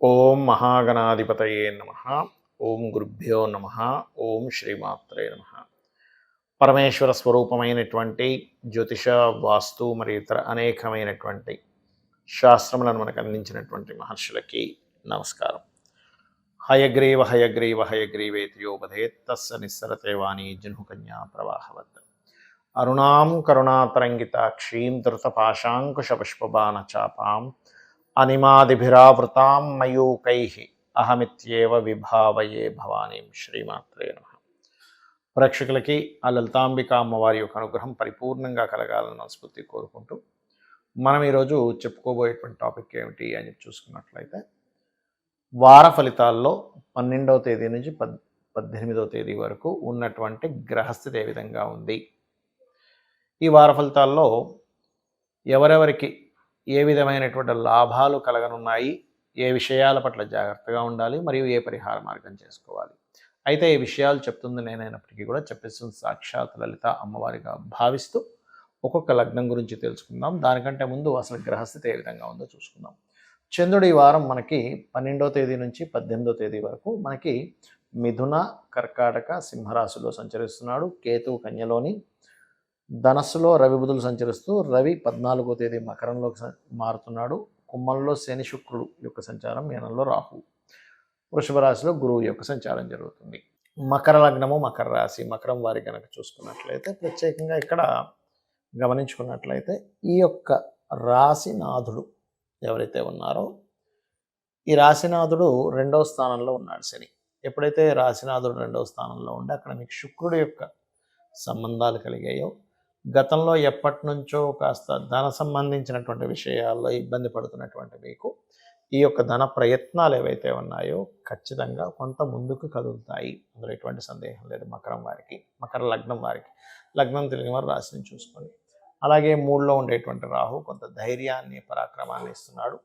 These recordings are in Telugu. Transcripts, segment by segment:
ఓం మహాగణాధిపతయే నమ. ఓం గురుభ్యో నమ. ఓం శ్రీమాత్రే నమ. పరమేశ్వర స్వరూపమైనటువంటి జ్యోతిష, వాస్తు మరియు ఇతర అనేకమైనటువంటి శాస్త్రములను మనకు అందించినటువంటి మహర్షులకి నమస్కారం. హయగ్రీవ హయగ్రీవ హయగ్రీవేతి యోపధేత్ తస్స నిస్సరతే వాణి జహ్నుకన్యా ప్రవాహవత్. అరుణాం కరుణాతరంగితాక్షీం ధృతపాశాంకుశపుష్పబాణ చాపాం అనిమాదిభిరావృతాం మయూకైః అహమిత్యేవ విభావయే భవానీం. శ్రీమాత్రే నమః. ప్రేక్షకులకి ఆ లలితాంబిక అమ్మవారి యొక్క అనుగ్రహం పరిపూర్ణంగా కలగాలని మనస్ఫూర్తి కోరుకుంటూ మనం ఈరోజు చెప్పుకోబోయేటువంటి టాపిక్ ఏమిటి అని చూసుకున్నట్లయితే, వార ఫలితాల్లో 12వ తేదీ నుంచి 18వ తేదీ వరకు ఉన్నటువంటి గ్రహస్థితి ఏ విధంగా ఉంది, ఈ వార ఫలితాల్లో ఎవరెవరికి ఏ విధమైనటువంటి లాభాలు కలగనున్నాయి, ఏ విషయాల పట్ల జాగ్రత్తగా ఉండాలి, మరియు ఏ పరిహార మార్గం చేసుకోవాలి. అయితే ఈ విషయాలు చెప్తుంది నేనైనప్పటికీ కూడా చెప్పేస్తుంది సాక్షాత్ లలిత అమ్మవారిగా భావిస్తూ ఒక్కొక్క లగ్నం గురించి తెలుసుకుందాం. దానికంటే ముందు అసలు గ్రహస్థితి ఏ విధంగా ఉందో చూసుకుందాం. చంద్రుడు ఈ వారం మనకి 12వ తేదీ నుంచి 18వ తేదీ వరకు మనకి మిథున, కర్కాటక, సింహరాశిలో సంచరిస్తున్నాడు. కేతువు కన్యలోని, ధనస్సులో రవి బుధులు సంచరిస్తూ, రవి 14వ తేదీ మకరంలోకి మారుతున్నాడు. కుంభంలో శని శుక్రుడు యొక్క సంచారం, మీనంలో రాహు, వృషభ రాశిలో గురువు యొక్క సంచారం జరుగుతుంది. మకర లగ్నము, మకర రాశి, మకరం వారి కనుక చూసుకున్నట్లయితే ప్రత్యేకంగా ఇక్కడ గమనించుకున్నట్లయితే ఈ యొక్క రాశినాథుడు ఎవరైతే ఉన్నారో, ఈ రాశినాథుడు 2వ స్థానంలో ఉన్నాడు శని. ఎప్పుడైతే రాశినాథుడు 2వ స్థానంలో ఉండి అక్కడ మీకు శుక్రుడు యొక్క సంబంధాలు కలిగాయో, గతంలో ఎప్పటి నుంచో కాస్త ధన సంబంధించినటువంటి విషయాల్లో ఇబ్బంది పడుతున్నటువంటి మీకు ఈ యొక్క ధన ప్రయత్నాలు ఏవైతే ఉన్నాయో ఖచ్చితంగా కొంత ముందుకు కదులుతాయి. అందులో ఎటువంటి సందేహం లేదు. మకరం వారికి, మకర లగ్నం వారికి, లగ్నం తెలియని వారు రాశిని చూసుకోండి. అలాగే 3లో ఉండేటువంటి రాహు కొంత ధైర్యాన్ని, పరాక్రమాన్ని ఇస్తున్నాడు.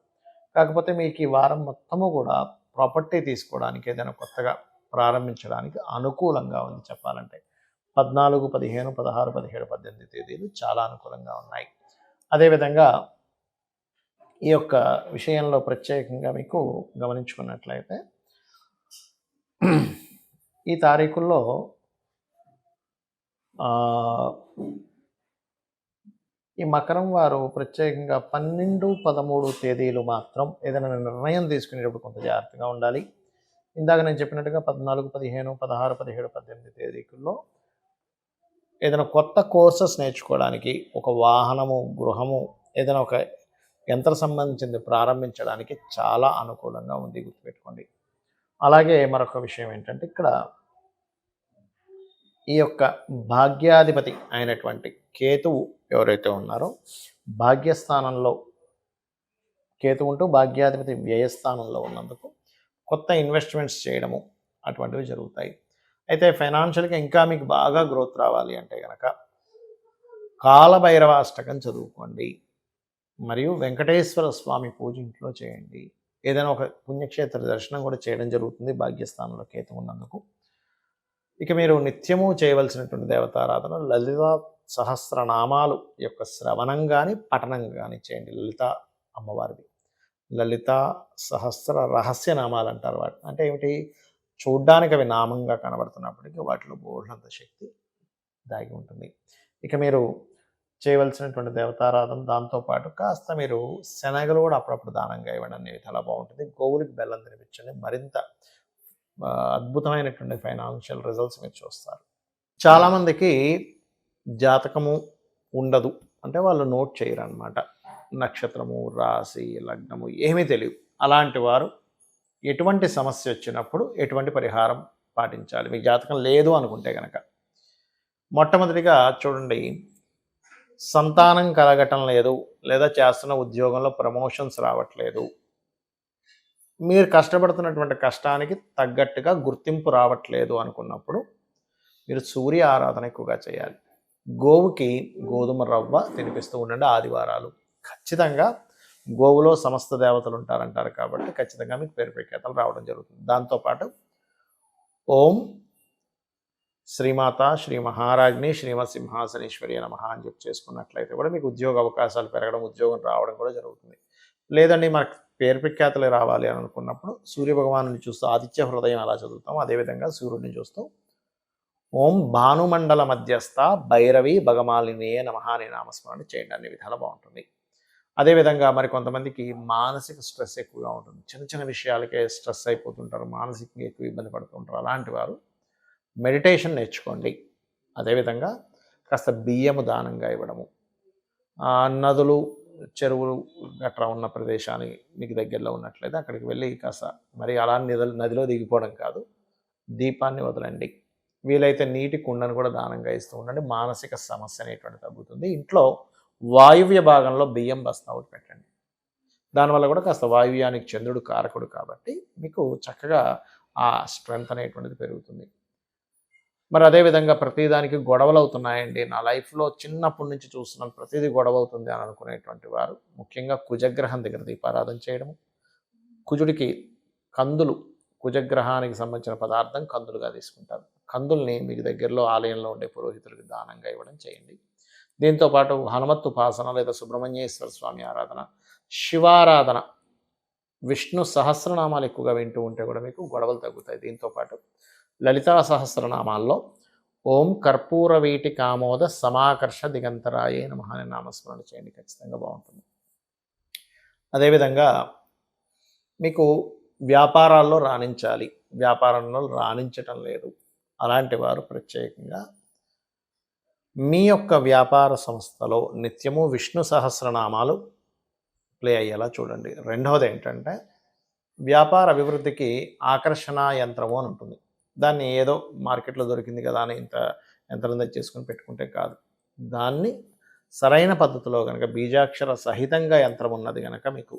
కాకపోతే మీకు ఈ వారం మొత్తము కూడా ప్రాపర్టీ తీసుకోవడానికి, ఏదైనా కొత్తగా ప్రారంభించడానికి అనుకూలంగా ఉంది చెప్పాలంటే. 14, 15, 16, 17, 18 తేదీలు చాలా అనుకూలంగా ఉన్నాయి. అదేవిధంగా ఈ యొక్క విషయంలో ప్రత్యేకంగా మీకు గమనించుకున్నట్లయితే ఈ తారీఖుల్లో ఈ మకరం వారు ప్రత్యేకంగా 12, 13 తేదీలు మాత్రం ఏదైనా నిర్ణయం తీసుకునేటప్పుడు కొంత జాగ్రత్తగా ఉండాలి. ఇందాక నేను చెప్పినట్టుగా 14, 15, 16, 17, 18 తేదీకుల్లో ఏదైనా కొత్త కోర్సెస్ నేర్చుకోవడానికి, ఒక వాహనము, గృహము, ఏదైనా ఒక యంత్ర సంబంధించింది ప్రారంభించడానికి చాలా అనుకూలంగా ఉంది, గుర్తుపెట్టుకోండి. అలాగే మరొక విషయం ఏంటంటే, ఇక్కడ ఈ యొక్క భాగ్యాధిపతి అయినటువంటి కేతువు ఎవరైతే ఉన్నారో, భాగ్యస్థానంలో కేతువు ఉంటూ భాగ్యాధిపతి వ్యయస్థానంలో ఉన్నందుకు కొత్త ఇన్వెస్ట్మెంట్స్ చేయడము అటువంటివి జరుగుతాయి. అయితే ఫైనాన్షియల్గా ఇంకా మీకు బాగా గ్రోత్ రావాలి అంటే కనుక కాలభైరవ అష్టకం చదువుకోండి, మరియు వెంకటేశ్వర స్వామి పూజ ఇంట్లో చేయండి. ఏదైనా ఒక పుణ్యక్షేత్ర దర్శనం కూడా చేయడం జరుగుతుంది భాగ్యస్థానంలో కేతు ఉన్నందుకు. ఇక మీరు నిత్యము చేయవలసినటువంటి దేవతారాధన లలిత సహస్రనామాలు యొక్క శ్రవణం కానీ పఠనం కానీ చేయండి. లలిత అమ్మవారిది లలిత సహస్ర రహస్య నామాలు అంటారు వాటిని. అంటే ఏమిటి, చూడ్డానికి అవి నామంగా కనబడుతున్నప్పటికీ వాటిలో బోల్డంత శక్తి దాగి ఉంటుంది. ఇక మీరు చేయవలసినటువంటి దేవతారాధన, దాంతోపాటు కాస్త మీరు శనగలు కూడా అప్పుడప్పుడు దానంగా ఇవ్వండి. అనేవి చాలా బాగుంటుంది. గోవులకి బెల్లం తినిపించండి. మరింత అద్భుతమైనటువంటి ఫైనాన్షియల్ రిజల్ట్స్ మీరు చూస్తారు. చాలామందికి జాతకము ఉండదు, అంటే వాళ్ళు నోట్ చేయరు అనమాట. నక్షత్రము, రాశి, లగ్నము ఏమీ తెలియదు. అలాంటి వారు ఎటువంటి సమస్య వచ్చినప్పుడు ఎటువంటి పరిహారం పాటించాలి, మీ జాతకం లేదు అనుకుంటే కనుక, మొట్టమొదటిగా చూడండి, సంతానం కలగటం లేదు, లేదా చేస్తున్న ఉద్యోగంలో ప్రమోషన్స్ రావట్లేదు, మీరు కష్టపడుతున్నటువంటి కష్టానికి తగ్గట్టుగా గుర్తింపు రావట్లేదు అనుకున్నప్పుడు మీరు సూర్య ఆరాధన ఎక్కువగా చేయాలి. గోవుకి గోధుమ రవ్వ తినిపిస్తూ ఉండండి ఆదివారాలు. ఖచ్చితంగా గోవులో సమస్త దేవతలు ఉంటారంటారు కాబట్టి ఖచ్చితంగా మీకు పేరు ప్రఖ్యాతలు రావడం జరుగుతుంది. దాంతోపాటు ఓం శ్రీమాత శ్రీ మహారాజ్ని శ్రీమత్ సింహాసనేశ్వరి నమః అని చేసుకున్నట్లయితే కూడా మీకు ఉద్యోగ అవకాశాలు పెరగడం, ఉద్యోగం రావడం కూడా జరుగుతుంది. లేదండి మనకు పేరు ప్రఖ్యాతులు రావాలి అని అనుకున్నప్పుడు సూర్యభగవాను చూస్తూ ఆదిత్య హృదయం ఎలా చదువుతాం అదేవిధంగా సూర్యుడిని చూస్తూ ఓం భానుమండల మధ్యస్థ భైరవి భగమాలినే నమః అనే నామస్మరణ చేయండి. అన్ని విధాలు బాగుంటుంది. అదేవిధంగా మరి కొంతమందికి మానసిక స్ట్రెస్ ఎక్కువగా ఉంటుంది. చిన్న చిన్న విషయాలకే స్ట్రెస్ అయిపోతుంటారు, మానసికంగా ఎక్కువ ఇబ్బంది పడుతుంటారు. అలాంటి వారు మెడిటేషన్ నేర్చుకోండి. అదేవిధంగా కాస్త బియ్యము దానంగా ఇవ్వడము, నదులు చెరువులు గట్రా ఉన్న ప్రదేశాన్ని మీకు దగ్గరలో ఉన్నట్లయితే అక్కడికి వెళ్ళి కాస్త మరి అలా నదిలో దిగిపోవడం కాదు, దీపాన్ని వదలండి. వీలైతే నీటి కుండను కూడా దానంగా ఇస్తూ ఉండండి. మానసిక సమస్య అనేటువంటి తగ్గుతుంది. ఇంట్లో వాయువ్య భాగంలో బియ్యం బస్తా ఒకటి పెట్టండి. దానివల్ల కూడా కాస్త వాయువ్యానికి చంద్రుడు కారకుడు కాబట్టి మీకు చక్కగా ఆ స్ట్రెంగ్త్ అనేటువంటిది పెరుగుతుంది. మరి అదేవిధంగా ప్రతిదానికి గొడవలు అవుతున్నాయండి, నా లైఫ్లో చిన్నప్పటి నుంచి చూస్తున్నాను ప్రతిదీ గొడవ అవుతుంది అని అనుకునేటువంటి వారు ముఖ్యంగా కుజగ్రహం దగ్గర దీపారాధన చేయడము, కుజుడికి కందులు, కుజగ్రహానికి సంబంధించిన పదార్థం కందులుగా తీసుకుంటారు. కందుల్ని మీకు దగ్గరలో ఆలయంలో ఉండే పురోహితులకు దానంగా ఇవ్వడం చేయండి. దీంతోపాటు హనుమత్ ఉపాసన లేదా సుబ్రహ్మణ్యేశ్వర స్వామి ఆరాధన, శివారాధన, విష్ణు సహస్రనామాలు ఎక్కువగా వింటూ ఉంటే కూడా మీకు గొడవలు తగ్గుతాయి. దీంతోపాటు లలితా సహస్రనామాల్లో ఓం కర్పూర వీటి కామోద సమాకర్ష దిగంతరాయే నమః అనే నామస్మరణ చేయండి, ఖచ్చితంగా బాగుంటుంది. అదేవిధంగా మీకు వ్యాపారాల్లో రాణించాలి, వ్యాపారంలో రాణించటం లేదు, అలాంటి వారు ప్రత్యేకంగా మీ యొక్క వ్యాపార సంస్థలో నిత్యము విష్ణు సహస్రనామాలు ప్లే అయ్యేలా చూడండి. రెండవది ఏంటంటే వ్యాపార అభివృద్ధికి ఆకర్షణ యంత్రము అని ఉంటుంది. దాన్ని ఏదో మార్కెట్లో దొరికింది కదా అని ఇంత యంత్రం తెచ్చేసుకొని పెట్టుకుంటే కాదు. దాన్ని సరైన పద్ధతిలో కనుక బీజాక్షర సహితంగా యంత్రం ఉన్నది కనుక మీకు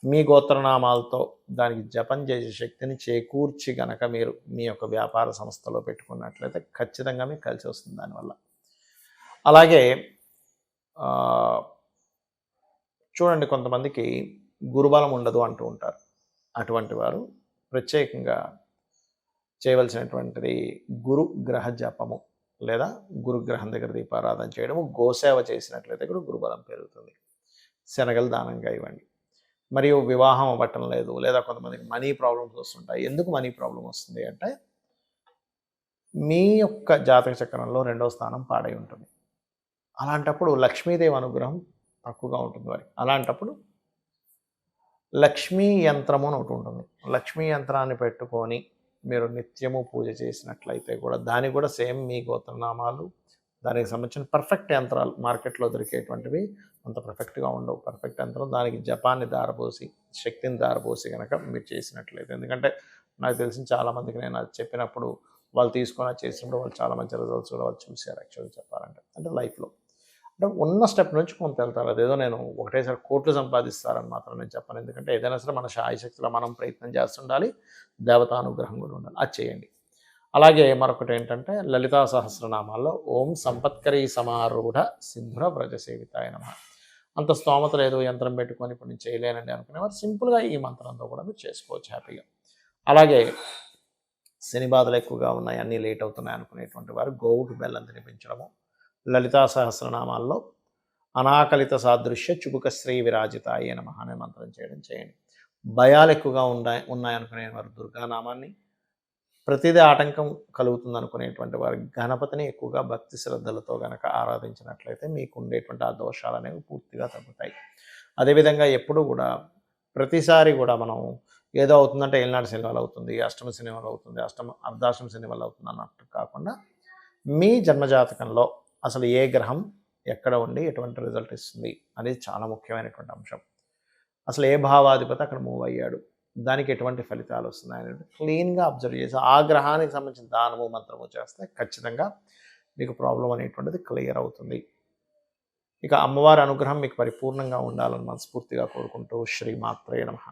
మీ గోత్రనామాలతో దానికి జపం చేసే శక్తిని చేకూర్చి గనక మీరు మీ యొక్క వ్యాపార సంస్థలో పెట్టుకున్నట్లయితే ఖచ్చితంగా మీకు కలిసి వస్తుంది దానివల్ల. అలాగే చూడండి, కొంతమందికి గురుబలం ఉండదు అంటూ ఉంటారు. అటువంటి వారు ప్రత్యేకంగా చేయవలసినటువంటిది గురుగ్రహ జపము లేదా గురుగ్రహం దగ్గర దీపారాధన చేయడము, గోసేవ చేసినట్లయితే కూడా గురుబలం పెరుగుతుంది. శనగలు దానంగా ఇవ్వండి. మరియు వివాహం అవ్వటం లేదు లేదా కొంతమందికి మనీ ప్రాబ్లమ్స్ వస్తుంటాయి. ఎందుకు మనీ ప్రాబ్లం వస్తుంది అంటే మీ యొక్క జాతక చక్రంలో 2వ స్థానం పాడై ఉంటుంది. అలాంటప్పుడు లక్ష్మీదేవి అనుగ్రహం తక్కువగా ఉంటుంది వారికి. అలాంటప్పుడు లక్ష్మీ యంత్రము అని ఒకటి ఉంటుంది. లక్ష్మీ యంత్రాన్ని పెట్టుకొని మీరు నిత్యము పూజ చేసినట్లయితే కూడా దానికి కూడా సేమ్ మీ గోత్రనామాలు, దానికి సంబంధించిన పర్ఫెక్ట్ యంత్రాలు మార్కెట్లో దొరికేటువంటివి అంత పర్ఫెక్ట్గా ఉండవు. పర్ఫెక్ట్ యంత్రం దానికి జపాన్ని దారపోసి శక్తిని దారపోసి కనుక మీరు చేసినట్లయితే, ఎందుకంటే నాకు తెలిసిన చాలామందికి నేను అది చెప్పినప్పుడు వాళ్ళు తీసుకొని చేసినప్పుడు వాళ్ళు చాలా మంచి రిజల్ట్స్ కూడా వాళ్ళు చూశారు. యాక్చువల్గా చెప్పాలంటే అంటే లైఫ్లో అంటే ఉన్న స్టెప్ నుంచి కొంత వెళ్తారు. అదేదో నేను ఒకటేసారి కోట్లు సంపాదిస్తారని మాత్రం నేను చెప్పను. ఎందుకంటే ఏదైనా సరే మన శాయశక్తిలో మనం ప్రయత్నం చేస్తుండాలి, దేవతానుగ్రహం కూడా ఉండాలి, అది చేయండి. అలాగే మరొకటి ఏంటంటే లలితా సహస్రనామాల్లో ఓం సంపత్కరీ సమారూఢ సింధుర వ్రజ సేవితాయ నమః. అంత స్తోమత లేదు, యంత్రం పెట్టుకొని ఇప్పుడు నేను చేయలేనండి అనుకునేవారు సింపుల్గా ఈ మంత్రంతో కూడా మీరు చేసుకోవచ్చు హ్యాపీగా. అలాగే శని బాధలు ఎక్కువగా ఉన్నాయి, అన్నీ లేట్ అవుతున్నాయి అనుకునేటువంటి వారు గోవుకి బెల్లం తినిపించడము, లలితా సహస్రనామాల్లో అనాకలిత సాదృశ్య చుబుక శ్రీ విరాజితాయ నమః అనే మంత్రం చేయడం చేయండి. భయాలు ఎక్కువగా ఉన్నాయనుకునే వారు దుర్గానామాన్ని, ప్రతిదీ ఆటంకం కలుగుతుంది అనుకునేటువంటి వారు గణపతిని ఎక్కువగా భక్తి శ్రద్ధలతో గనక ఆరాధించినట్లయితే మీకు ఉండేటువంటి ఆ దోషాలు అనేవి పూర్తిగా తగ్గుతాయి. అదేవిధంగా ఎప్పుడు కూడా ప్రతిసారి కూడా మనం ఏదో అవుతుందంటే ఏలినాటి శని వల్ల అవుతుంది, అష్టమ శని వల్ల అవుతుంది, అర్ధాష్టమ శని వల్ల అవుతుంది అన్నట్టు కాకుండా మీ జన్మజాతకంలో అసలు ఏ గ్రహం ఎక్కడ ఉండి ఎటువంటి రిజల్ట్ ఇస్తుంది అనేది చాలా ముఖ్యమైనటువంటి అంశం. అసలు ఏ భావాధిపతి అక్కడ మూవ్ అయ్యాడు, దానికి ఎటువంటి ఫలితాలు వస్తున్నాయి అనేది క్లీన్గా అబ్జర్వ్ చేసి ఆ గ్రహానికి సంబంధించిన దానము మంత్రము చేస్తే ఖచ్చితంగా మీకు ప్రాబ్లం అనేటువంటిది క్లియర్ అవుతుంది. ఇక అమ్మవారి అనుగ్రహం మీకు పరిపూర్ణంగా ఉండాలని మనస్ఫూర్తిగా కోరుకుంటూ శ్రీమాత్రే నమః.